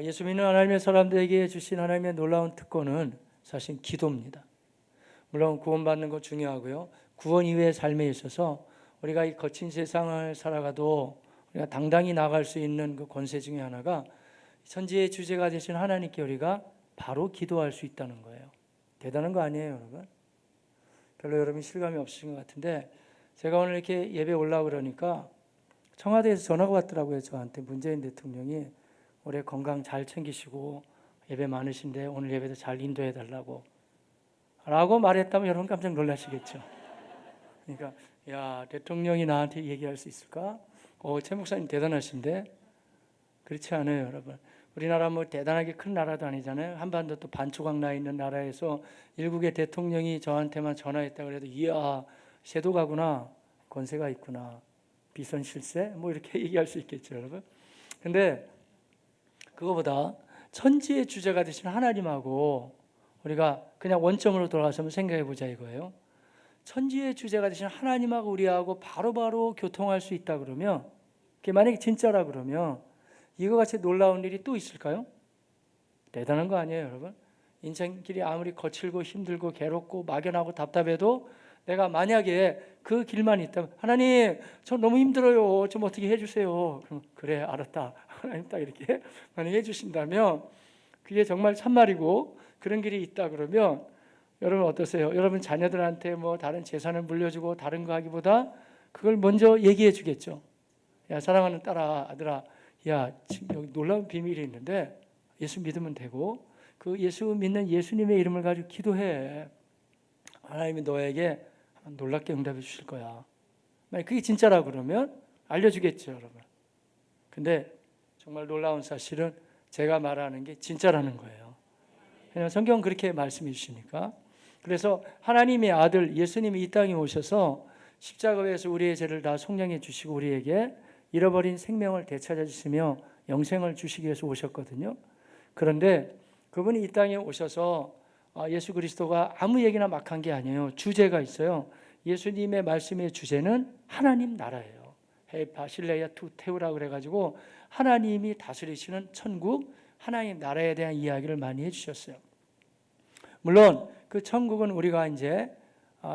예수 믿는 하나님의 사람들에게 주신 하나님의 놀라운 특권은 사실 기도입니다. 물론 구원받는 거 중요하고요. 구원 이후의 삶에 있어서 우리가 이 거친 세상을 살아가도 우리가 당당히 나갈 수 있는 그 권세 중에 하나가 천지의 주제가 되신 하나님께 우리가 바로 기도할 수 있다는 거예요. 대단한 거 아니에요, 여러분? 별로 여러분이 실감이 없으신 것 같은데 제가 오늘 이렇게 예배 올라오고 그러니까 청와대에서 전화가 왔더라고요. 저한테 문재인 대통령이 올해 건강 잘 챙기시고 예배 많으신데 오늘 예배도 잘 인도해 달라고 라고 말했다면 여러분 깜짝 놀라시겠죠. 그러니까 야, 대통령이 나한테 얘기할 수 있을까? 최 목사님 대단하신데. 그렇지 않아요, 여러분. 우리나라 뭐 대단하게 큰 나라도 아니잖아요. 한반도 또 반초각 나 있는 나라에서 일국의 대통령이 저한테만 전화했다 그래도 이야, 세도가구나, 권세가 있구나, 비선 실세 뭐 이렇게 얘기할 수 있겠죠, 여러분. 근데 그거보다 천지의 주제가 되신 하나님하고 우리가 그냥 원점으로 돌아가서 한번 생각해 보자 이거예요. 천지의 주제가 되신 하나님하고 우리하고 바로바로 교통할 수 있다 그러면, 그게 만약에 진짜라 그러면 이거 같이 놀라운 일이 또 있을까요? 대단한 거 아니에요, 여러분? 인생길이 아무리 거칠고 힘들고 괴롭고 막연하고 답답해도 내가 만약에 그 길만 있다면 하나님 저 너무 힘들어요, 좀 어떻게 해주세요. 그럼 그래 알았다, 하나님 딱 이렇게 만약에 해주신다면 그게 정말 참말이고 그런 길이 있다 그러면 여러분 어떠세요? 여러분 자녀들한테 뭐 다른 재산을 물려주고 다른 거 하기보다 그걸 먼저 얘기해 주겠죠. 야, 사랑하는 딸아, 아들아, 야, 지금 여기 놀라운 비밀이 있는데 예수 믿으면 되고 그 예수 믿는 예수님의 이름을 가지고 기도해. 하나님이 너에게 놀랍게 응답해 주실 거야. 만약 그게 진짜라 그러면 알려주겠죠, 여러분. 근데 정말 놀라운 사실은 제가 말하는 게 진짜라는 거예요. 왜냐하면 성경은 그렇게 말씀해 주시니까. 그래서 하나님의 아들 예수님이 이 땅에 오셔서 십자가에서 우리의 죄를 다 속량해 주시고 우리에게 잃어버린 생명을 되찾아 주시며 영생을 주시기 위해서 오셨거든요. 그런데 그분이 이 땅에 오셔서 예수 그리스도가 아무 얘기나 막 한 게 아니에요. 주제가 있어요. 예수님의 말씀의 주제는 하나님 나라예요. 헤이 바실레야 투 테우라 그래가지고 하나님이 다스리시는 천국, 하나님 나라에 대한 이야기를 많이 해주셨어요. 물론 그 천국은 우리가 이제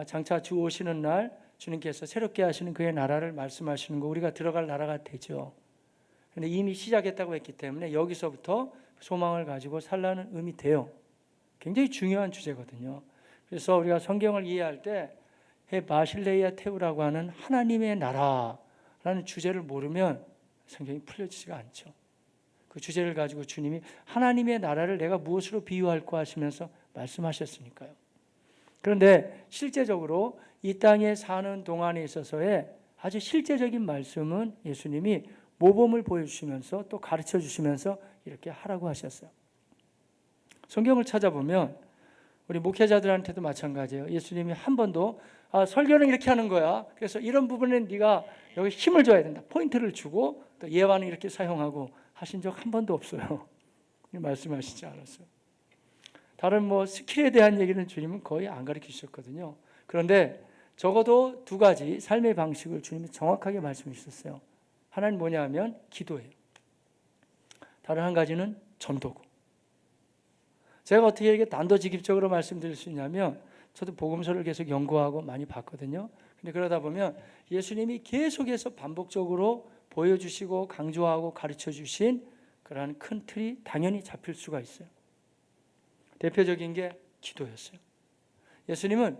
장차 주 오시는 날 주님께서 새롭게 하시는 그의 나라를 말씀하시는 거 우리가 들어갈 나라가 되죠. 그런데 이미 시작했다고 했기 때문에 여기서부터 소망을 가지고 살라는 의미 돼요. 굉장히 중요한 주제거든요. 그래서 우리가 성경을 이해할 때 바실레이아 테우라고 하는 하나님의 나라라는 주제를 모르면 성경이 풀려지지가 않죠. 그 주제를 가지고 주님이 하나님의 나라를 내가 무엇으로 비유할까 하시면서 말씀하셨으니까요. 그런데 실제적으로 이 땅에 사는 동안에 있어서의 아주 실제적인 말씀은 예수님이 모범을 보여주시면서 또 가르쳐 주시면서 이렇게 하라고 하셨어요. 성경을 찾아보면 우리 목회자들한테도 마찬가지예요. 예수님이 한 번도 설교는 이렇게 하는 거야. 그래서 이런 부분에 네가 여기 힘을 줘야 된다. 포인트를 주고 또 예화는 이렇게 사용하고 하신 적 한 번도 없어요. 말씀하시지 않았어요. 다른 뭐 스킬에 대한 얘기는 주님은 거의 안 가르치셨거든요. 그런데 적어도 두 가지 삶의 방식을 주님이 정확하게 말씀해 주셨어요. 하나는 뭐냐 하면 기도예요. 다른 한 가지는 전도고. 제가 어떻게 이렇게 단도직입적으로 말씀드릴 수 있냐면 저도 복음서를 계속 연구하고 많이 봤거든요. 근데 그러다 보면 예수님이 계속해서 반복적으로 보여주시고 강조하고 가르쳐 주신 그러한 큰 틀이 당연히 잡힐 수가 있어요. 대표적인 게 기도였어요. 예수님은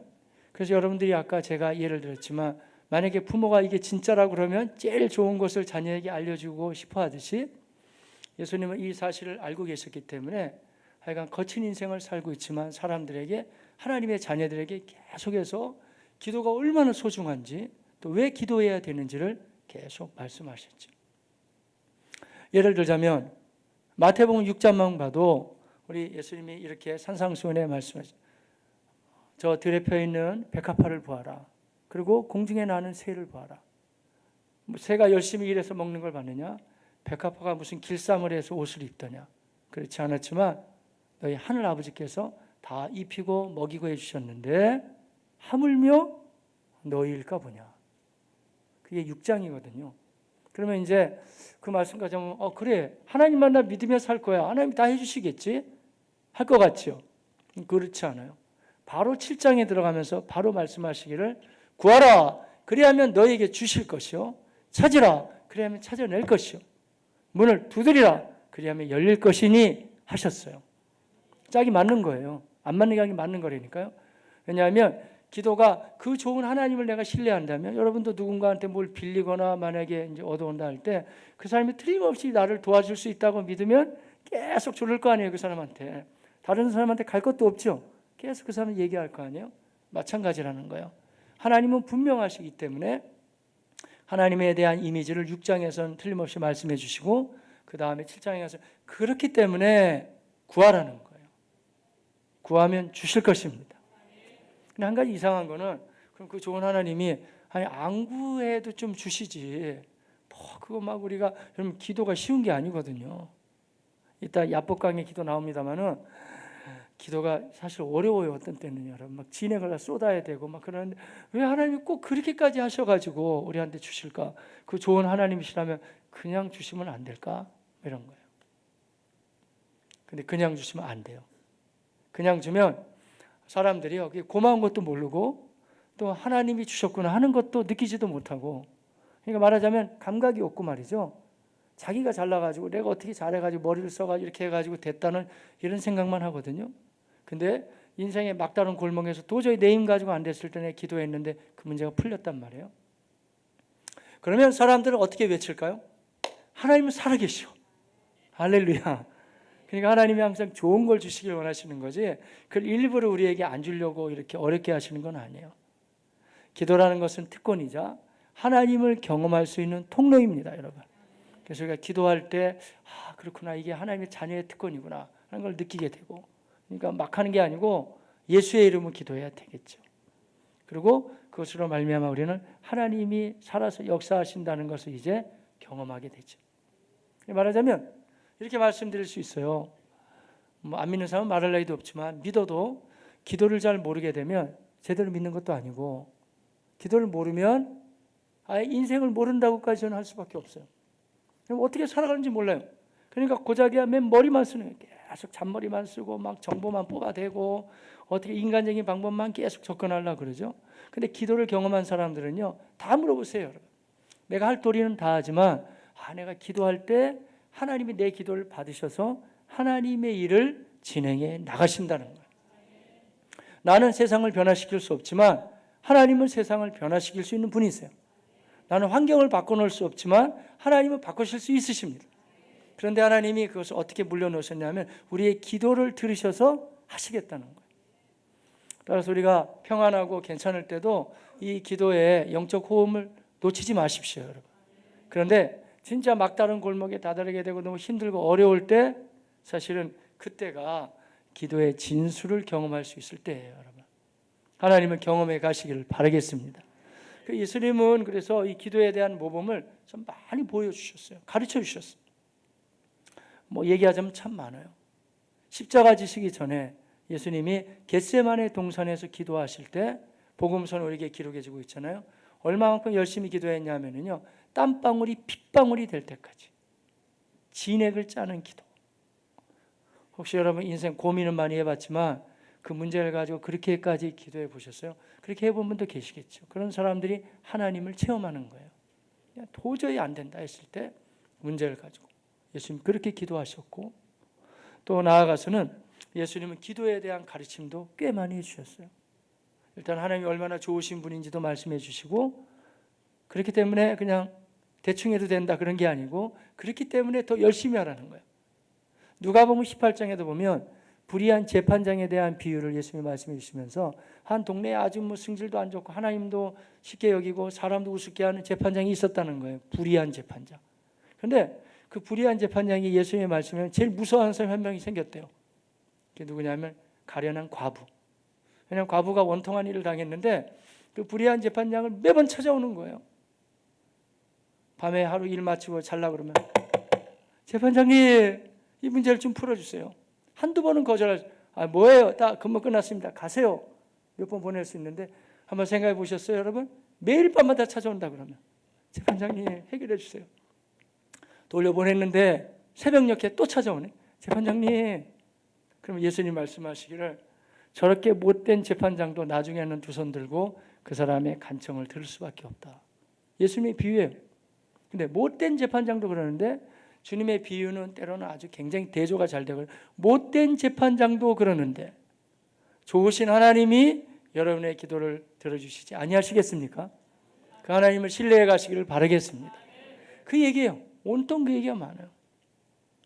그래서 여러분들이 아까 제가 예를 들었지만 만약에 부모가 이게 진짜라고 그러면 제일 좋은 것을 자녀에게 알려주고 싶어 하듯이 예수님은 이 사실을 알고 계셨기 때문에 하여간 거친 인생을 살고 있지만 사람들에게 하나님의 자녀들에게 계속해서 기도가 얼마나 소중한지 또 왜 기도해야 되는지를 계속 말씀하셨죠. 예를 들자면 마태복음 6장만 봐도 우리 예수님이 이렇게 산상수훈에 말씀하셨죠. 저 들에 펴 있는 백합화를 보아라. 그리고 공중에 나는 새를 보아라. 새가 열심히 일해서 먹는 걸 봤느냐? 백합화가 무슨 길쌈을 해서 옷을 입더냐? 그렇지 않았지만 너희 하늘 아버지께서 다 입히고 먹이고 해주셨는데 하물며 너희일까 보냐. 그게 6장이거든요. 그러면 이제 그 말씀까지 하면 그래, 하나님만 나 믿으며 살 거야, 하나님 다 해주시겠지 할 것 같죠. 그렇지 않아요. 바로 7장에 들어가면서 바로 말씀하시기를 구하라 그리하면 너에게 주실 것이요 찾으라 그리하면 찾아낼 것이요 문을 두드리라 그리하면 열릴 것이니 하셨어요. 짝이 맞는 거예요. 안 맞는 게 아니라 맞는 거라니까요. 왜냐하면 기도가 그 좋은 하나님을 내가 신뢰한다면 여러분도 누군가한테 뭘 빌리거나 만약에 이제 얻어온다 할 때 그 사람이 틀림없이 나를 도와줄 수 있다고 믿으면 계속 조를 거 아니에요. 그 사람한테. 다른 사람한테 갈 것도 없죠. 계속 그 사람 얘기할 거 아니에요. 마찬가지라는 거예요. 하나님은 분명하시기 때문에 하나님에 대한 이미지를 6장에서는 틀림없이 말씀해 주시고 그 다음에 7장에 가서 그렇기 때문에 구하라는 거예요. 구하면 주실 것입니다. 근데 한 가지 이상한 거는 그럼 그 좋은 하나님이 아니 안 구해도 좀 주시지 그거 막 우리가 여러분 기도가 쉬운 게 아니거든요. 이따 야복강의 기도 나옵니다만은 기도가 사실 어려워요. 어떤 때는 여러분 막 진액을 쏟아야 되고 막 그러는데 왜 하나님이 꼭 그렇게까지 하셔가지고 우리한테 주실까? 그 좋은 하나님이시라면 그냥 주시면 안 될까? 이런 거예요. 근데 그냥 주시면 안 돼요. 그냥 주면 사람들이요 고마운 것도 모르고 또 하나님이 주셨구나 하는 것도 느끼지도 못하고 그러니까 말하자면 감각이 없고 말이죠. 자기가 잘나가지고 내가 어떻게 잘해가지고 머리를 써가지고 이렇게 해가지고 됐다는 이런 생각만 하거든요. 근데 인생의 막다른 골목에서 도저히 내 힘 가지고 안 됐을 때 내가 기도했는데 그 문제가 풀렸단 말이에요. 그러면 사람들은 어떻게 외칠까요? 하나님은 살아계시오. 할렐루야. 그러니까 하나님이 항상 좋은 걸 주시길 원하시는 거지 그걸 일부러 우리에게 안 주려고 이렇게 어렵게 하시는 건 아니에요. 기도라는 것은 특권이자 하나님을 경험할 수 있는 통로입니다, 여러분. 그래서 우리가 기도할 때 그렇구나 이게 하나님의 자녀의 특권이구나 하는 걸 느끼게 되고 그러니까 막 하는 게 아니고 예수의 이름으로 기도해야 되겠죠. 그리고 그것으로 말미암아 우리는 하나님이 살아서 역사하신다는 것을 이제 경험하게 되죠. 말하자면 이렇게 말씀드릴 수 있어요. 안 믿는 사람은 말할 나위도 없지만 믿어도 기도를 잘 모르게 되면 제대로 믿는 것도 아니고 기도를 모르면 아예 인생을 모른다고까지 저는 할 수밖에 없어요. 그럼 어떻게 살아가는지 몰라요. 그러니까 고작이야 맨 머리만 쓰는 거예요. 계속 잔머리만 쓰고 막 정보만 뽑아대고 어떻게 인간적인 방법만 계속 접근하려고 그러죠. 근데 기도를 경험한 사람들은요 다 물어보세요. 여러분. 내가 할 도리는 다 하지만 내가 기도할 때 하나님이 내 기도를 받으셔서 하나님의 일을 진행해 나가신다는 거예요. 나는 세상을 변화시킬 수 없지만 하나님은 세상을 변화시킬 수 있는 분이세요. 나는 환경을 바꿔놓을 수 없지만 하나님은 바꾸실 수 있으십니다. 그런데 하나님이 그것을 어떻게 물려놓으셨냐면 우리의 기도를 들으셔서 하시겠다는 거예요. 따라서 우리가 평안하고 괜찮을 때도 이 기도의 영적 호흡을 놓치지 마십시오, 여러분. 그런데 진짜 막다른 골목에 다다르게 되고 너무 힘들고 어려울 때 사실은 그때가 기도의 진수를 경험할 수 있을 때예요, 여러분. 하나님은 경험해 가시기를 바라겠습니다. 예수님은 그래서 이 기도에 대한 모범을 좀 많이 보여주셨어요. 가르쳐 주셨어요. 얘기하자면 참 많아요. 십자가 지시기 전에 예수님이 겟세마네 동산에서 기도하실 때 복음서는 우리에게 기록해 주고 있잖아요. 얼마만큼 열심히 기도했냐면요. 땀방울이 핏방울이 될 때까지 진액을 짜는 기도. 혹시 여러분 인생 고민은 많이 해봤지만 그 문제를 가지고 그렇게까지 기도해 보셨어요? 그렇게 해본 분도 계시겠죠. 그런 사람들이 하나님을 체험하는 거예요. 도저히 안 된다 했을 때 문제를 가지고 예수님 그렇게 기도하셨고 또 나아가서는 예수님은 기도에 대한 가르침도 꽤 많이 해주셨어요. 일단 하나님이 얼마나 좋으신 분인지도 말씀해 주시고 그렇기 때문에 그냥 대충 해도 된다 그런 게 아니고 그렇기 때문에 더 열심히 하라는 거예요. 누가복음 18장에도 보면 불의한 재판장에 대한 비유를 예수님이 말씀해 주시면서 한 동네에 아주 승질도 안 좋고 하나님도 쉽게 여기고 사람도 우습게 하는 재판장이 있었다는 거예요. 불의한 재판장. 그런데 그 불의한 재판장이 예수님의 말씀에 제일 무서워하는 사람이 한 명이 생겼대요. 그게 누구냐면 가련한 과부. 왜냐하면 과부가 원통한 일을 당했는데 그 불의한 재판장을 매번 찾아오는 거예요. 밤에 하루 일 마치고 자려고 그러면 재판장님 이 문제를 좀 풀어주세요. 한두 번은 거절하죠. 뭐예요? 다 근무 끝났습니다. 가세요. 몇 번 보낼 수 있는데 한번 생각해 보셨어요, 여러분? 매일 밤마다 찾아온다 그러면 재판장님 해결해 주세요. 돌려보냈는데 새벽녘에 또 찾아오네. 재판장님. 그럼 예수님 말씀하시기를 저렇게 못된 재판장도 나중에는 두 손 들고 그 사람의 간청을 들을 수밖에 없다. 예수님의 비유예요. 근데 못된 재판장도 그러는데 주님의 비유는 때로는 아주 굉장히 대조가 잘 되고 못된 재판장도 그러는데 좋으신 하나님이 여러분의 기도를 들어주시지 아니하시겠습니까? 그 하나님을 신뢰해 가시기를 바라겠습니다. 그 얘기예요. 온통 그 얘기가 많아요.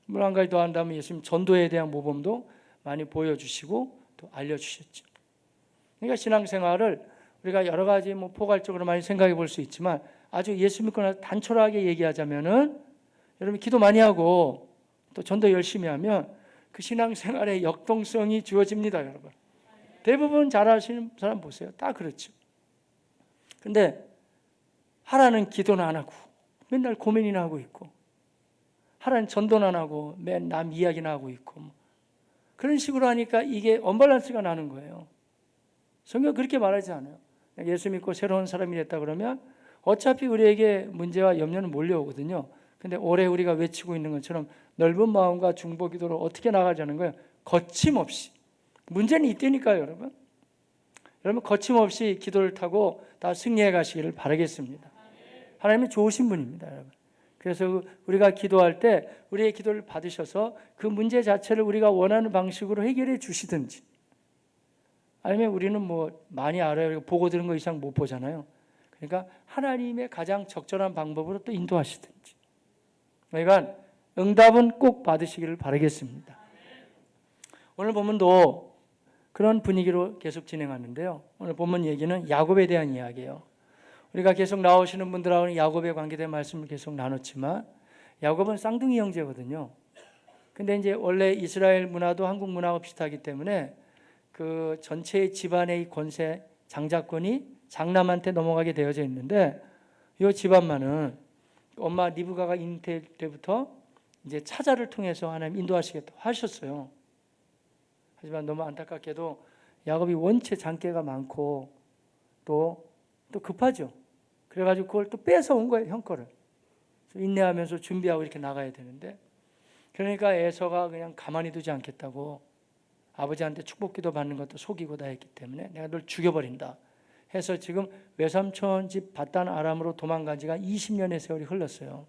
물론 한 가지 더 한다면 예수님 전도에 대한 모범도 많이 보여주시고 또 알려주셨죠. 그러니까 신앙생활을 우리가 여러 가지 포괄적으로 많이 생각해 볼 수 있지만 아주 예수 믿고 나서 단촐하게 얘기하자면은 여러분 기도 많이 하고 또 전도 열심히 하면 그 신앙생활의 역동성이 주어집니다, 여러분. 대부분 잘하시는 사람 보세요. 다 그렇죠. 근데 하라는 기도는 안 하고 맨날 고민이나 하고 있고 하라는 전도는 안 하고 맨 남 이야기나 하고 있고 그런 식으로 하니까 이게 언밸런스가 나는 거예요. 성경 그렇게 말하지 않아요. 예수 믿고 새로운 사람이 됐다 그러면 어차피 우리에게 문제와 염려는 몰려오거든요. 근데 올해 우리가 외치고 있는 것처럼 넓은 마음과 중보 기도로 어떻게 나가자는 거예요. 거침없이. 문제는 이때니까요, 여러분. 여러분 거침없이 기도를 타고 다 승리해 가시기를 바라겠습니다. 하나님은 좋으신 분입니다, 여러분. 그래서 우리가 기도할 때 우리의 기도를 받으셔서 그 문제 자체를 우리가 원하는 방식으로 해결해 주시든지 아니면 우리는 많이 알아요. 보고 들은 거 이상 못 보잖아요. 그러니까 하나님의 가장 적절한 방법으로 또 인도하시든지. 그러니까 응답은 꼭 받으시기를 바라겠습니다. 오늘 본문도 그런 분위기로 계속 진행하는데요. 오늘 본문 얘기는 야곱에 대한 이야기예요. 우리가 계속 나오시는 분들하고는 야곱에 관계된 말씀을 계속 나눴지만 야곱은 쌍둥이 형제거든요. 근데 이제 원래 이스라엘 문화도 한국 문화와 비슷하기 때문에 그 전체 집안의 권세, 장자권이 장남한테 넘어가게 되어져 있는데 이 집안만은 엄마 리브가가 잉태될 때부터 이제 차자를 통해서 하나님 인도하시겠다고 하셨어요. 하지만 너무 안타깝게도 야곱이 원체 장깨가 많고 또 급하죠. 그래가지고 그걸 또 뺏어온 거예요, 형 거를. 인내하면서 준비하고 이렇게 나가야 되는데 그러니까 에서가 그냥 가만히 두지 않겠다고 아버지한테 축복기도 받는 것도 속이고 다 했기 때문에 내가 널 죽여버린다 해서 지금 외삼촌 집 바단 아람으로 도망간 지가 20년의 세월이 흘렀어요.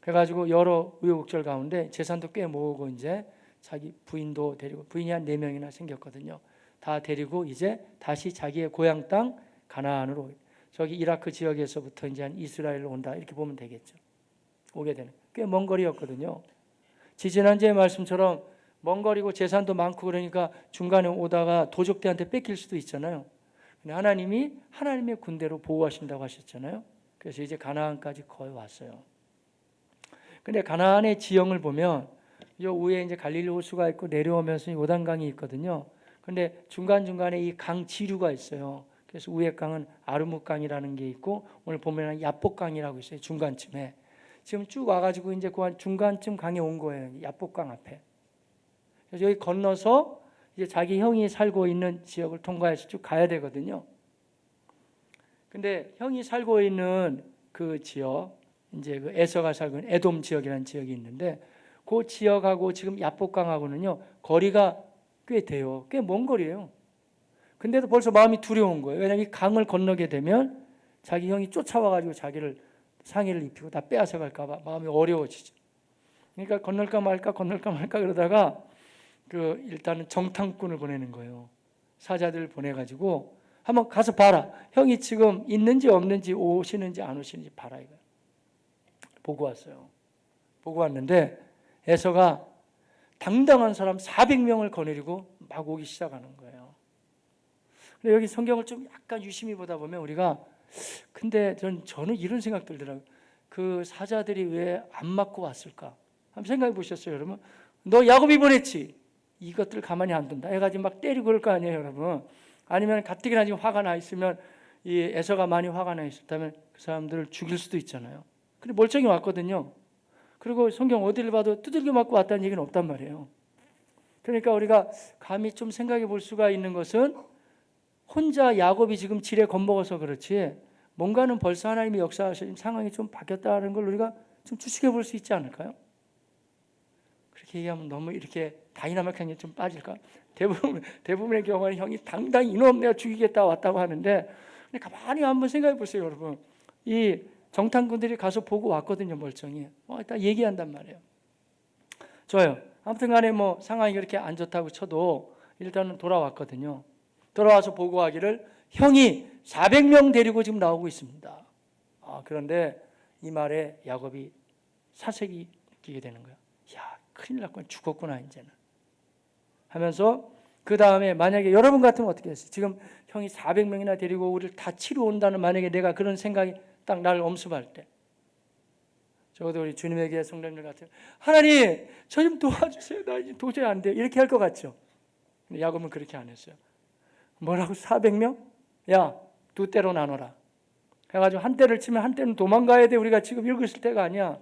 그래가지고 여러 우여곡절 가운데 재산도 꽤 모으고 이제 자기 부인도 데리고 부인이 한 4명이나 생겼거든요. 다 데리고 이제 다시 자기의 고향 땅 가나안으로 저기 이라크 지역에서부터 이제 한 이스라엘로 온다 이렇게 보면 되겠죠. 오게 되는 꽤 먼 거리였거든요. 지지난주의 말씀처럼 먼 거리고 재산도 많고 그러니까 중간에 오다가 도적대한테 뺏길 수도 있잖아요. 근데 하나님이 하나님의 군대로 보호하신다고 하셨잖아요. 그래서 이제 가나안까지 거의 왔어요. 근데 가나안의 지형을 보면 요 위에 이제 갈릴리 호수가 있고 내려오면서 요단강이 있거든요. 근데 중간중간에 이 강 지류가 있어요. 그래서 위에 강은 아르뭇강이라는 게 있고 오늘 보면 야복강이라고 있어요. 중간쯤에. 지금 쭉 와가지고 이제 그 중간쯤 강에 온 거예요. 야복강 앞에. 그래서 여기 건너서 이제 자기 형이 살고 있는 지역을 통과해서 쭉 가야 되거든요. 근데 형이 살고 있는 그 지역, 이제 그 에서가 살고 있는 에돔 지역이라는 지역이 있는데 그 지역하고 지금 야복강하고는요 거리가 꽤 돼요. 꽤 먼 거리예요. 근데도 벌써 마음이 두려운 거예요. 왜냐하면 이 강을 건너게 되면 자기 형이 쫓아와가지고 자기를 상해를 입히고 다 빼앗아 갈까 봐 마음이 어려워지죠. 그러니까 건널까 말까 그러다가 일단은 정탐꾼을 보내는 거예요. 사자들 보내가지고 한번 가서 봐라. 형이 지금 있는지 없는지 오시는지 안 오시는지 봐라 이거예요. 보고 왔어요. 보고 왔는데 에서가 당당한 사람 400명을 거느리고 막 오기 시작하는 거예요. 근데 여기 성경을 좀 약간 유심히 보다 보면 우리가 근데 저는 이런 생각 들더라고요. 그 사자들이 왜 안 맞고 왔을까? 한번 생각해 보셨어요, 여러분? 너 야곱이 보냈지? 이것들 가만히 안 둔다 해가지고 막 때리고 그럴 거 아니에요, 여러분? 아니면 가뜩이나 지금 화가 나 있으면 이 에서가 많이 화가 나 있었다면 그 사람들을 죽일 수도 있잖아요. 근데 멀쩡히 왔거든요. 그리고 성경 어디를 봐도 두들겨 맞고 왔다는 얘기는 없단 말이에요. 그러니까 우리가 감히 좀 생각해 볼 수가 있는 것은 혼자 야곱이 지금 지레 겁먹어서 그렇지 뭔가는 벌써 하나님의 역사하신 상황이 좀 바뀌었다는 걸 우리가 좀 추측해 볼 수 있지 않을까요? 그렇게 얘기하면 너무 이렇게 다이나믹한 게 좀 빠질까? 대부분의 경우는 형이 당당히 이놈 내가 죽이겠다 왔다고 하는데, 근데 가만히 한번 생각해 보세요, 여러분. 이 정탐꾼들이 가서 보고 왔거든요, 멀쩡히. 딱 얘기한단 말이에요. 좋아요. 아무튼 간에 뭐 상황이 그렇게 안 좋다고 쳐도 일단은 돌아왔거든요. 돌아와서 보고하기를 형이 400명 데리고 지금 나오고 있습니다. 그런데 이 말에 야곱이 사색이 느끼게 되는 거야. 야, 큰일 났구나. 죽었구나 이제는. 하면서 그 다음에 만약에 여러분 같으면 어떻게 했어요? 지금 형이 400명이나 데리고 우리를 다 치러 온다는, 만약에 내가 그런 생각이 딱 나를 엄습할 때, 적어도 우리 주님에게 성령들 같아요. 하나님, 저 좀 도와주세요. 나 이제 도저히 안 돼요. 이렇게 할 것 같죠? 근데 야곱은 그렇게 안 했어요. 뭐라고? 400명? 야, 두 때로 나눠라. 해가지고 한 때를 치면 한 때는 도망가야 돼. 우리가 지금 읽었을 때가 아니야.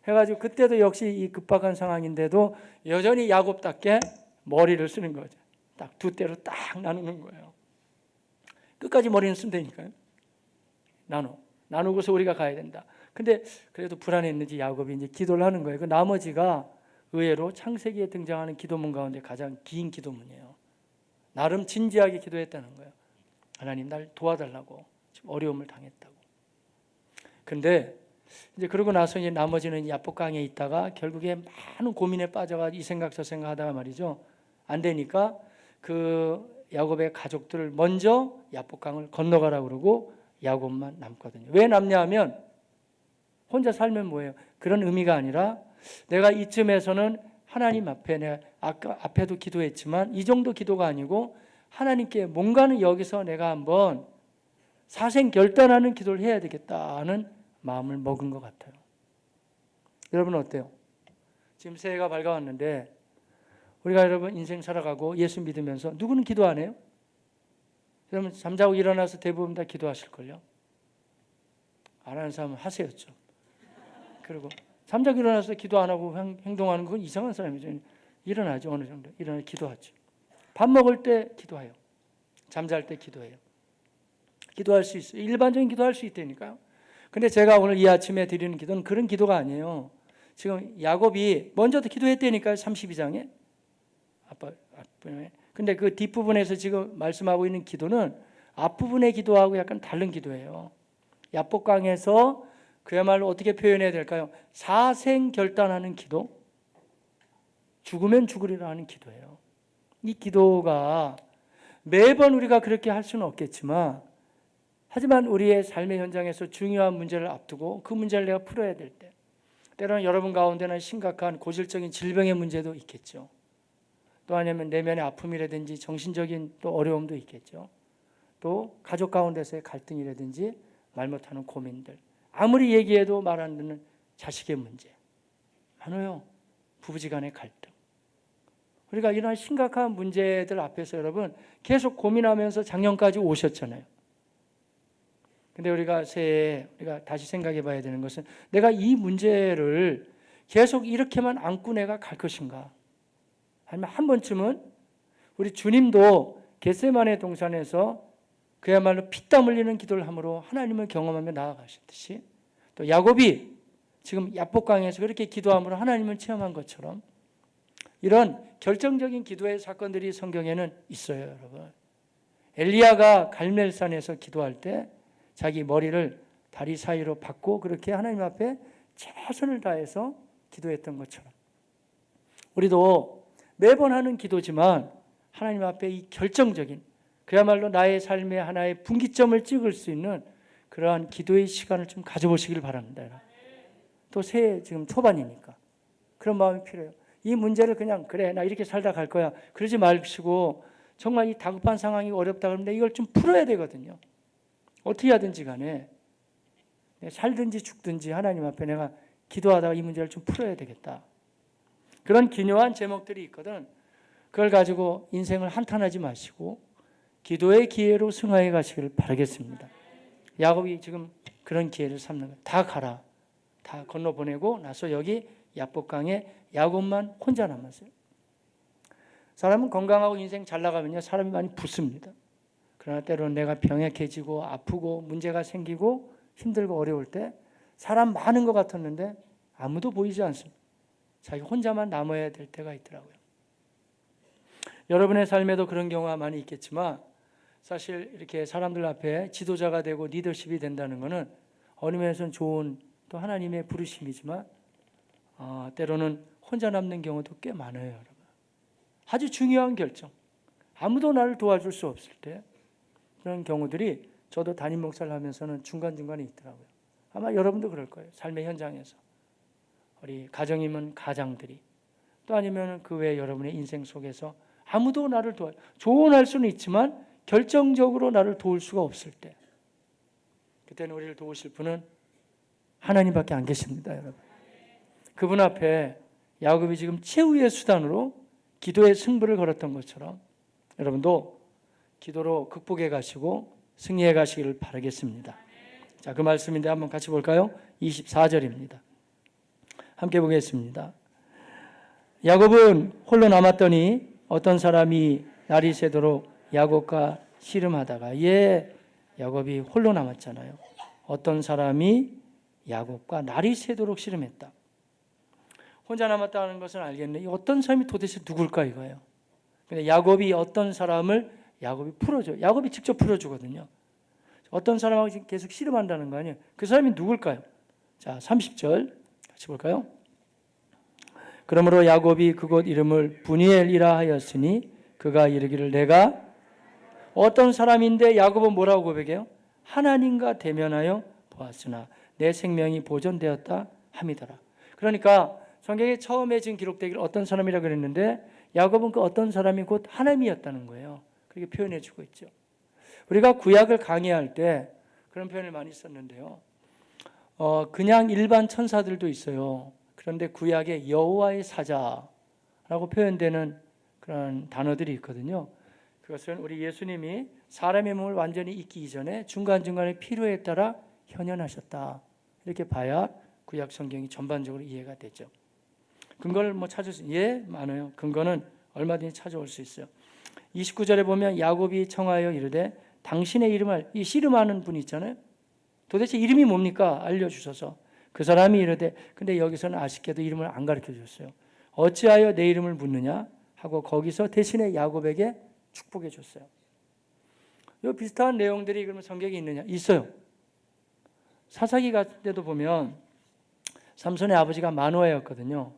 해가지고 그때도 역시 이 급박한 상황인데도 여전히 야곱답게 머리를 쓰는 거죠. 딱 두 때로 딱 나누는 거예요. 끝까지 머리는 쓴다니까요. 나누고서 우리가 가야 된다. 근데 그래도 불안했는지 야곱이 이제 기도를 하는 거예요. 그 나머지가 의외로 창세기에 등장하는 기도문 가운데 가장 긴 기도문이에요. 나름 진지하게 기도했다는 거예요. 하나님, 날 도와달라고. 지금 어려움을 당했다고. 근데 이제 그러고 나서 이제 나머지는 야복강에 있다가 결국에 많은 고민에 빠져가지고 이 생각 저 생각 하다가 말이죠. 안 되니까 그 야곱의 가족들을 먼저 야복강을 건너가라고 그러고 야곱만 남거든요. 왜 남냐 하면 혼자 살면 뭐예요? 그런 의미가 아니라 내가 이쯤에서는 하나님 앞에, 내가 아까 앞에도 기도했지만 이 정도 기도가 아니고 하나님께 뭔가는 여기서 내가 한번 사생결단하는 기도를 해야 되겠다는 마음을 먹은 것 같아요. 여러분 어때요? 지금 새해가 밝아왔는데 우리가 여러분 인생 살아가고 예수 믿으면서 누구는 기도 안 해요? 여러분 잠자고 일어나서 대부분 다 기도하실걸요? 안 하는 사람은 하세요 좀. 그리고 잠자고 일어나서 기도 안 하고 행동하는 건 이상한 사람이죠. 일어나죠. 어느 정도 일어나 기도하죠. 밥 먹을 때 기도해요. 잠잘 때 기도해요. 기도할 수 있어요. 일반적인 기도할 수 있다니까요. 근데 제가 오늘 이 아침에 드리는 기도는 그런 기도가 아니에요. 지금 야곱이 먼저 기도했다니까요. 32장에. 근데 그 뒷부분에서 지금 말씀하고 있는 기도는 앞부분의 기도하고 약간 다른 기도예요. 야복강에서 그야말로 어떻게 표현해야 될까요? 사생결단하는 기도, 죽으면 죽으리라 하는 기도예요. 이 기도가 매번 우리가 그렇게 할 수는 없겠지만, 하지만 우리의 삶의 현장에서 중요한 문제를 앞두고 그 문제를 내가 풀어야 될 때, 때로는 여러분 가운데는 심각한 고질적인 질병의 문제도 있겠죠. 또 아니면 내면의 아픔이라든지 정신적인 또 어려움도 있겠죠. 또 가족 가운데서의 갈등이라든지 말 못하는 고민들, 아무리 얘기해도 말 안 듣는 자식의 문제 많아요. 부부지간의 갈등. 우리가 이런 심각한 문제들 앞에서 여러분 계속 고민하면서 작년까지 오셨잖아요. 근데 우리가 새해에 우리가 다시 생각해 봐야 되는 것은 내가 이 문제를 계속 이렇게만 안고 내가 갈 것인가? 아니면 한 번쯤은 우리 주님도 겟세마네 동산에서 그야말로 피땀 흘리는 기도를 함으로 하나님을 경험하며 나아가셨듯이, 또 야곱이 지금 야복강에서 그렇게 기도함으로 하나님을 체험한 것처럼 이런 결정적인 기도의 사건들이 성경에는 있어요, 여러분. 엘리야가 갈멜산에서 기도할 때 자기 머리를 다리 사이로 박고 그렇게 하나님 앞에 최선을 다해서 기도했던 것처럼 우리도 매번 하는 기도지만 하나님 앞에 이 결정적인, 그야말로 나의 삶의 하나의 분기점을 찍을 수 있는 그러한 기도의 시간을 좀 가져보시길 바랍니다. 또 새해 지금 초반이니까 그런 마음이 필요해요. 이 문제를 그냥 그래 나 이렇게 살다 갈 거야 그러지 마시고, 정말 이 다급한 상황이 어렵다 그러는데 이걸 좀 풀어야 되거든요. 어떻게 하든지 간에 살든지 죽든지 하나님 앞에 내가 기도하다가 이 문제를 좀 풀어야 되겠다. 그런 기묘한 제목들이 있거든. 그걸 가지고 인생을 한탄하지 마시고 기도의 기회로 승화해 가시길 바라겠습니다. 야곱이 지금 그런 기회를 삼는 거예요. 다 가라. 다 건너보내고 나서 여기 야복강에 야곱만 혼자 남았어요. 사람은 건강하고 인생 잘 나가면요 사람이 많이 붙습니다. 그러나 때로는 내가 병약해지고 아프고 문제가 생기고 힘들고 어려울 때 사람 많은 것 같았는데 아무도 보이지 않습니다. 자기 혼자만 남아야 될 때가 있더라고요. 여러분의 삶에도 그런 경우가 많이 있겠지만 사실 이렇게 사람들 앞에 지도자가 되고 리더십이 된다는 것은 어느 면에서는 좋은 또 하나님의 부르심이지만 때로는 혼자 남는 경우도 꽤 많아요. 여러분. 아주 중요한 결정, 아무도 나를 도와줄 수 없을 때 그런 경우들이 저도 담임 목사를 하면서는 중간중간에 있더라고요. 아마 여러분도 그럴 거예요. 삶의 현장에서 우리 가정이면 가장들이 또 아니면 그 외 여러분의 인생 속에서 아무도 나를 조언할 수는 있지만 결정적으로 나를 도울 수가 없을 때 그때는 우리를 도우실 분은 하나님밖에 안 계십니다. 여러분. 그분 앞에 야곱이 지금 최후의 수단으로 기도의 승부를 걸었던 것처럼 여러분도 기도로 극복해 가시고 승리해 가시기를 바라겠습니다. 자, 그 말씀인데 한번 같이 볼까요? 24절입니다. 함께 보겠습니다. 야곱은 홀로 남았더니 어떤 사람이 날이 새도록 야곱과 씨름하다가 야곱이 홀로 남았잖아요. 어떤 사람이 야곱과 날이 새도록 씨름했다. 혼자 남았다는 것은 알겠는데 어떤 사람이 도대체 누굴까 이거예요. 근데 야곱이 어떤 사람을 야곱이 풀어줘요. 야곱이 직접 풀어주거든요. 어떤 사람하고 계속 씨름한다는 거 아니에요. 그 사람이 누굴까요? 자, 30절 같이 볼까요? 그러므로 야곱이 그곳 이름을 브니엘이라 하였으니 그가 이르기를 내가 어떤 사람인데 야곱은 뭐라고 고백해요? 하나님과 대면하여 보았으나 내 생명이 보존되었다 함이더라. 그러니까 성경에 처음에 지금 기록되기를 어떤 사람이라고 그랬는데 야곱은 그 어떤 사람이 곧 하나님이었다는 거예요. 그렇게 표현해 주고 있죠. 우리가 구약을 강의할 때 그런 표현을 많이 썼는데요. 그냥 일반 천사들도 있어요. 그런데 구약에 여호와의 사자라고 표현되는 그런 단어들이 있거든요. 그것은 우리 예수님이 사람의 몸을 완전히 잊기 이전에 중간중간에 필요에 따라 현현하셨다. 이렇게 봐야 구약 성경이 전반적으로 이해가 되죠. 근거를 찾을 수 많아요. 근거는 얼마든지 찾아올 수 있어요. 29절에 보면 야곱이 청하여 이르되 당신의 이름을 이 씨름하는 분이 있잖아요. 도대체 이름이 뭡니까? 알려주셔서 그 사람이 이르되 근데 여기서는 아쉽게도 이름을 안 가르쳐 주셨어요. 어찌하여 내 이름을 묻느냐 하고 거기서 대신에 야곱에게 축복해 줬어요. 이 비슷한 내용들이 그러면 성경에 있느냐? 있어요. 사사기 같은 데도 보면 삼손의 아버지가 마노아였거든요.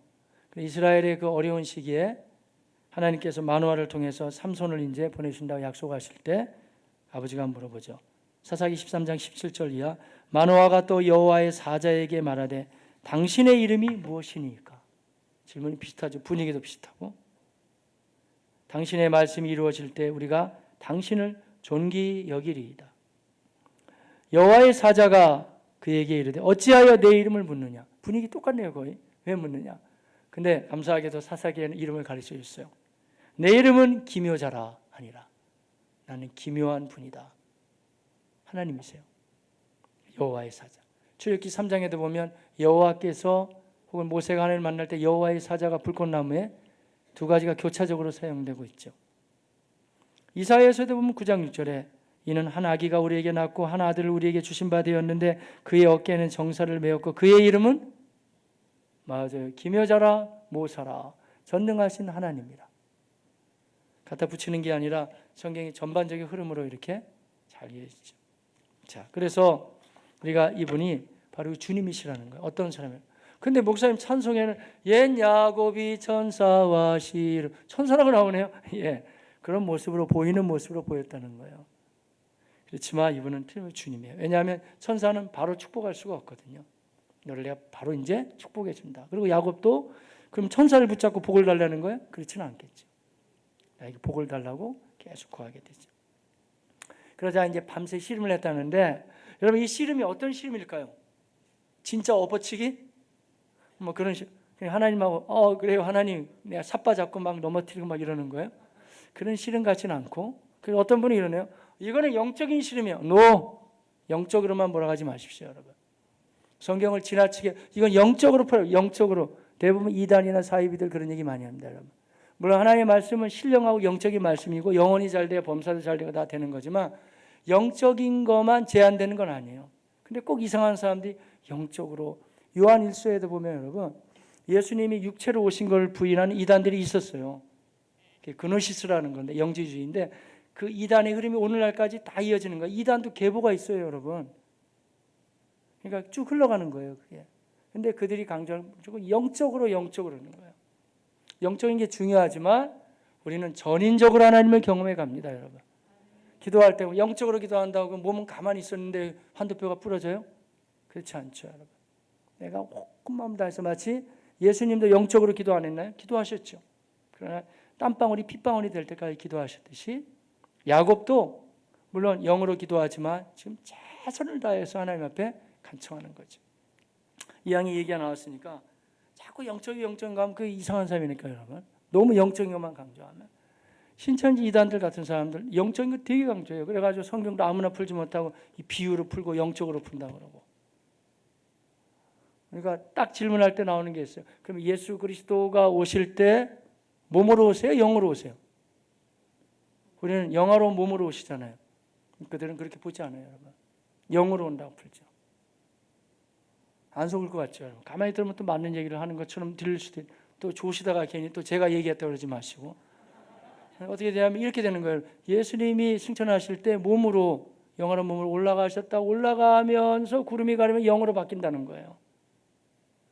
이스라엘의 그 어려운 시기에 하나님께서 마노아를 통해서 삼손을 이제 보내신다고 약속하실 때 아버지가 물어보죠. 사사기 13장 17절 이하 마노아가 또 여호와의 사자에게 말하되 당신의 이름이 무엇이니까? 질문이 비슷하죠. 분위기도 비슷하고 당신의 말씀이 이루어질 때 우리가 당신을 존귀 여기리이다. 여호와의 사자가 그에게 이르되 어찌하여 내 이름을 묻느냐? 분위기 똑같네요. 거의. 왜 묻느냐? 근데 감사하게도 사사기에는 이름을 가르쳐 줬어요. 내 이름은 기묘자라 아니라 나는 기묘한 분이다. 하나님이세요. 여호와의 사자. 출애굽기 3장에도 보면 여호와께서 혹은 모세가 하나님을 만날 때 여호와의 사자가 불꽃나무에 두 가지가 교차적으로 사용되고 있죠. 이사야에서도 보면 9장 6절에 이는 한 아기가 우리에게 낳고 한 아들을 우리에게 주신 바 되었는데 그의 어깨에는 정사를 메었고 그의 이름은 맞아요. 기묘자라 모사라 전능하신 하나님이라. 갖다 붙이는 게 아니라 성경의 전반적인 흐름으로 이렇게 잘 이해지죠. 자, 그래서 우리가 이분이 바로 주님이시라는 거예요. 어떤 사람이에요? 근데 목사님 찬송에는 옛 야곱이 천사와 씨름 천사라고 나오네요. 그런 모습으로 보이는 모습으로 보였다는 거예요. 그렇지만 이분은 틀림없이 주님이에요. 왜냐하면 천사는 바로 축복할 수가 없거든요. 너를 내가 바로 이제 축복해 준다. 그리고 야곱도 그럼 천사를 붙잡고 복을 달라는 거예요? 그렇지는 않겠죠. 나에게 복을 달라고 계속 구하게 되죠. 그러자 이제 밤새 씨름을 했다는데 여러분 이 씨름이 어떤 씨름일까요? 진짜 엎어치기? 뭐 그런 식. 하나님하고 그래요 하나님 내가 삿바 잡고 막 넘어뜨리고 막 이러는 거예요. 그런 씨름 같지는 않고 그리고 어떤 분이 이러네요. 이거는 영적인 씨름이에요. 영적으로만 몰아가지 마십시오, 여러분. 성경을 지나치게 이건 영적으로 풀어요. 영적으로 대부분 이단이나 사이비들 그런 얘기 많이 합니다, 여러분. 물론 하나님의 말씀은 신령하고 영적인 말씀이고 영혼이 잘 돼야 범사도 잘 되고 다 되는 거지만 영적인 것만 제한되는 건 아니에요. 근데 꼭 이상한 사람들이 영적으로 요한 1서에도 보면 여러분 예수님이 육체로 오신 걸 부인하는 이단들이 있었어요. 그노시스라는 건데 영지주의인데 그 이단의 흐름이 오늘날까지 다 이어지는 거예요. 이단도 계보가 있어요, 여러분. 그러니까 쭉 흘러가는 거예요, 그게. 근데 그들이 강조하는 무조건 영적으로 하는 거예요. 영적인 게 중요하지만 우리는 전인적으로 하나님을 경험해 갑니다, 여러분. 기도할 때 영적으로 기도한다고 몸은 가만히 있었는데 한두표가 부러져요? 그렇지 않죠, 여러분. 내가 온 마음 다해서 마치 예수님도 영적으로 기도 안 했나요? 기도하셨죠. 그러나 땀방울이 핏방울이 될 때까지 기도하셨듯이 야곱도 물론 영으로 기도하지만 지금 최선을 다해서 하나님 앞에 간청하는 거죠. 이왕이 얘기가 나왔으니까 자꾸 영적인 가면 그 이상한 사람이니까 여러분. 너무 영적인 것만 강조하면 신천지 이단들 같은 사람들 영적인 거 되게 강조해요. 그래가지고 성경도 아무나 풀지 못하고 이 비유로 풀고 영적으로 푼다고 그러고. 그러니까 딱 질문할 때 나오는 게 있어요. 그럼 예수 그리스도가 오실 때 몸으로 오세요? 영으로 오세요? 우리는 영화로운 몸으로 오시잖아요. 그들은 그렇게 보지 않아요, 여러분. 영으로 온다고 풀죠. 안 속을 것 같죠, 여러분. 가만히 들으면 또 맞는 얘기를 하는 것처럼 들릴 수도 있고, 또 좋으시다가 괜히 또 제가 얘기했다고 그러지 마시고. 어떻게 되냐면 이렇게 되는 거예요. 예수님이 승천하실 때 몸으로 영화로운 몸으로 올라가셨다. 올라가면서 구름이 가르면 영으로 바뀐다는 거예요.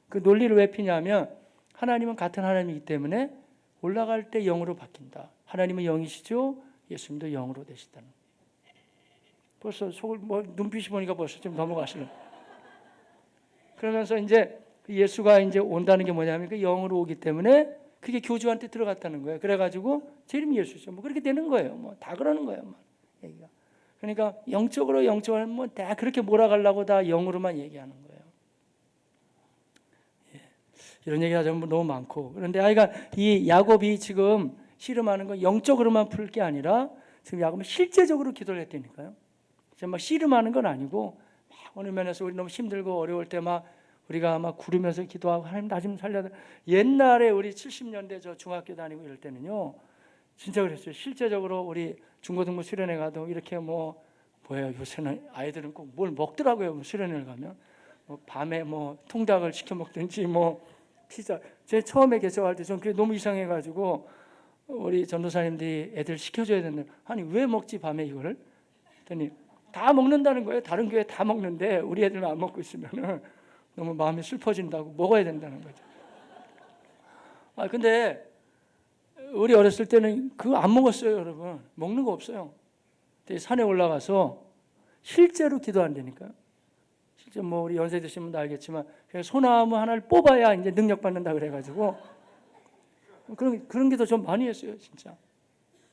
그 논리를 왜 피냐면 하나님은 같은 하나님이기 때문에 올라갈 때 영으로 바뀐다. 하나님은 영이시죠. 예수님도 영으로 되시다는 거예요. 벌써 속을 눈빛이 보니까 벌써 좀 넘어가시는. 그러면서 이제 예수가 이제 온다는 게 뭐냐면 그 영으로 오기 때문에 그게 교주한테 들어갔다는 거예요. 그래가지고 제 이름이 예수죠. 뭐 그렇게 되는 거예요. 뭐 다 그러는 거예요. 뭐 얘기가. 그러니까 영적으로 뭐 다 그렇게 몰아가려고 다 영으로만 얘기하는 거예요. 이런 얘기가 전부 너무 많고. 그런데 이 야곱이 지금 씨름하는 건 영적으로만 풀 게 아니라 지금 야곱은 실제적으로 기도를 했다니까요. 막 씨름하는 건 아니고 막 어느 면에서 우리 너무 힘들고 어려울 때 막 우리가 막 구르면서 기도하고 하나님 나 좀 살려라. 옛날에 우리 70년대 저 중학교 다니고 이럴 때는요. 진짜 그랬어요. 실제적으로 우리 중고등부 수련회 가도 이렇게 뭐예요. 요새는 아이들은 꼭 뭘 먹더라고요. 수련회를 가면 밤에 통닭을 시켜 먹든지 피자. 제 처음에 개척할 때 전 그게 너무 이상해가지고 우리 전도사님들이 애들 시켜줘야 된다. 아니 왜 먹지 밤에 이거를? 그랬더니 다 먹는다는 거예요. 다른 교회 다 먹는데 우리 애들만 안 먹고 있으면은 너무 마음이 슬퍼진다고 먹어야 된다는 거죠. 근데 우리 어렸을 때는 그거 안 먹었어요, 여러분. 먹는 거 없어요. 산에 올라가서 실제로 기도한다니까요. 실제 우리 연세 드신 분도 알겠지만 소나무 하나를 뽑아야 이제 능력 받는다 그래가지고 그런 기도 좀 많이 했어요, 진짜.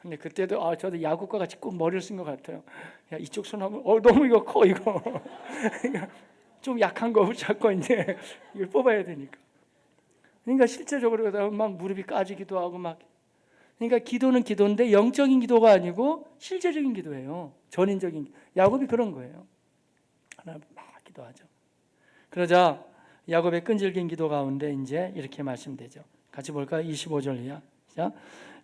근데 그때도 저도 야곱과 같이 꼭 머리를 쓴 것 같아요. 야 이쪽 소나무 너무 이거 커 이거. 좀 약한 거 자꾸 이제 이걸 뽑아야 되니까. 그러니까 실제적으로 막 무릎이 까지기도 하고 막. 그러니까 기도는 기도인데 영적인 기도가 아니고 실제적인 기도예요. 전인적인. 야곱이 그런 거예요. 하나님 막 기도하죠. 그러자 야곱의 끈질긴 기도 가운데 이제 이렇게 말씀되죠. 같이 볼까요? 25절 이하.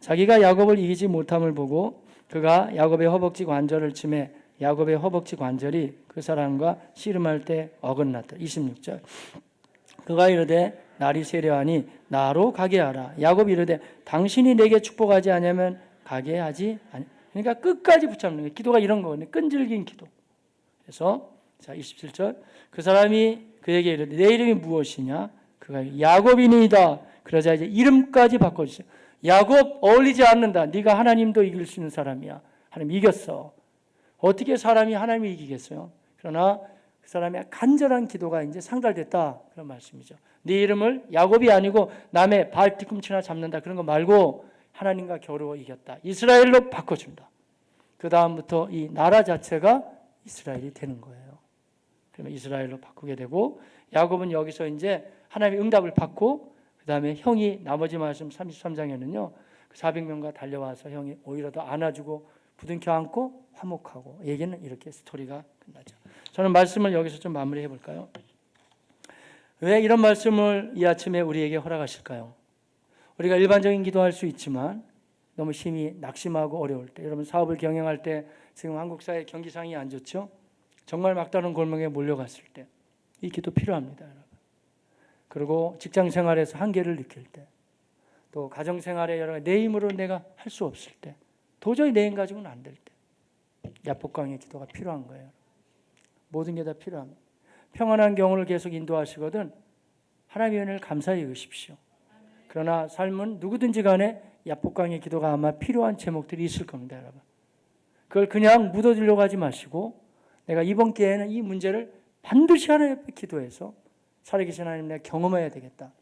자기가 야곱을 이기지 못함을 보고 그가 야곱의 허벅지 관절을 치매 야곱의 허벅지 관절이 그 사람과 씨름할 때 어긋났다. 26절. 그가 이르되 날이 세려하니 나로 가게 하라. 야곱이 이르되 당신이 내게 축복하지 않으면 가게 하지 아니. 그러니까 끝까지 붙잡는 거예요. 기도가 이런 거거든요. 끈질긴 기도. 그래서 27절. 그 사람이 그에게 이르되 내 이름이 무엇이냐? 그가 야곱이니이다. 그러자 이제 이름까지 바꿔주세요. 야곱 어울리지 않는다. 네가 하나님도 이길 수 있는 사람이야. 하나님 이겼어. 어떻게 사람이 하나님을 이기겠어요? 그러나 그 사람의 간절한 기도가 이제 상달됐다. 그런 말씀이죠. 네 이름을 야곱이 아니고 남의 발 뒤꿈치나 잡는다. 그런 거 말고 하나님과 겨루어 이겼다. 이스라엘로 바꿔준다. 그 다음부터 이 나라 자체가 이스라엘이 되는 거예요. 그러면 이스라엘로 바꾸게 되고 야곱은 여기서 이제 하나님의 응답을 받고 그 다음에 형이 나머지 말씀 33장에는요. 400명과 달려와서 형이 오히려 더 안아주고 부둥켜 안고 화목하고 얘기는 이렇게 스토리가 끝나죠. 저는 말씀을 여기서 좀 마무리해 볼까요? 왜 이런 말씀을 이 아침에 우리에게 허락하실까요? 우리가 일반적인 기도할 수 있지만 너무 힘이 낙심하고 어려울 때 여러분 사업을 경영할 때 지금 한국 사회 경기상이 안 좋죠? 정말 막다른 골목에 몰려갔을 때 이 기도 필요합니다. 여러분. 그리고 직장 생활에서 한계를 느낄 때, 또 가정 생활에 여러 가지 내 힘으로 내가 할 수 없을 때, 도저히 내 힘 가지고는 안 될 때, 야복강의 기도가 필요한 거예요. 모든 게 다 필요합니다. 평안한 경우를 계속 인도하시거든 하나님의 은혜를 감사히 여기십시오. 그러나 삶은 누구든지 간에 야복강의 기도가 아마 필요한 제목들이 있을 겁니다, 여러분. 그걸 그냥 묻어두려고 하지 마시고 내가 이번 기회에는 이 문제를 반드시 하나님 앞에 기도해서 살아계신 하나님 내가 경험해야 되겠다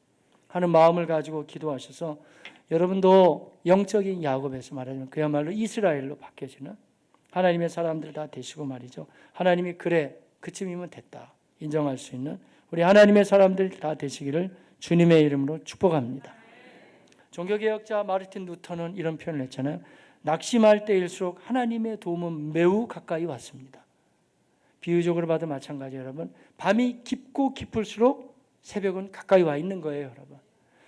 하는 마음을 가지고 기도하셔서 여러분도 영적인 야곱에서 말하자면 그야말로 이스라엘로 바뀌어지는 하나님의 사람들 다 되시고 말이죠. 하나님이 그래 그쯤이면 됐다 인정할 수 있는 우리 하나님의 사람들 다 되시기를 주님의 이름으로 축복합니다. 종교개혁자 마르틴 루터는 이런 표현을 했잖아요. 낙심할 때일수록 하나님의 도움은 매우 가까이 왔습니다. 비유적으로 봐도 마찬가지예요, 여러분. 밤이 깊고 깊을수록 새벽은 가까이 와 있는 거예요, 여러분.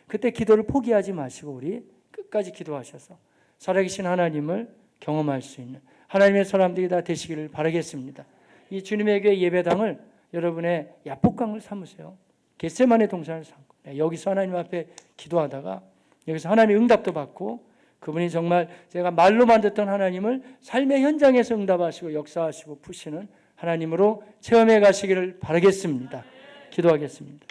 그때 기도를 포기하지 마시고 우리 끝까지 기도하셔서 살아계신 하나님을 경험할 수 있는 하나님의 사람들이 다 되시기를 바라겠습니다. 이 주님의 교회 예배당을 여러분의 야복강을 삼으세요. 겟세마네 동산을 삼고 여기서 하나님 앞에 기도하다가 여기서 하나님의 응답도 받고 그분이 정말 제가 말로만 듣던 하나님을 삶의 현장에서 응답하시고 역사하시고 푸시는 하나님으로 체험해 가시기를 바라겠습니다. 기도하겠습니다.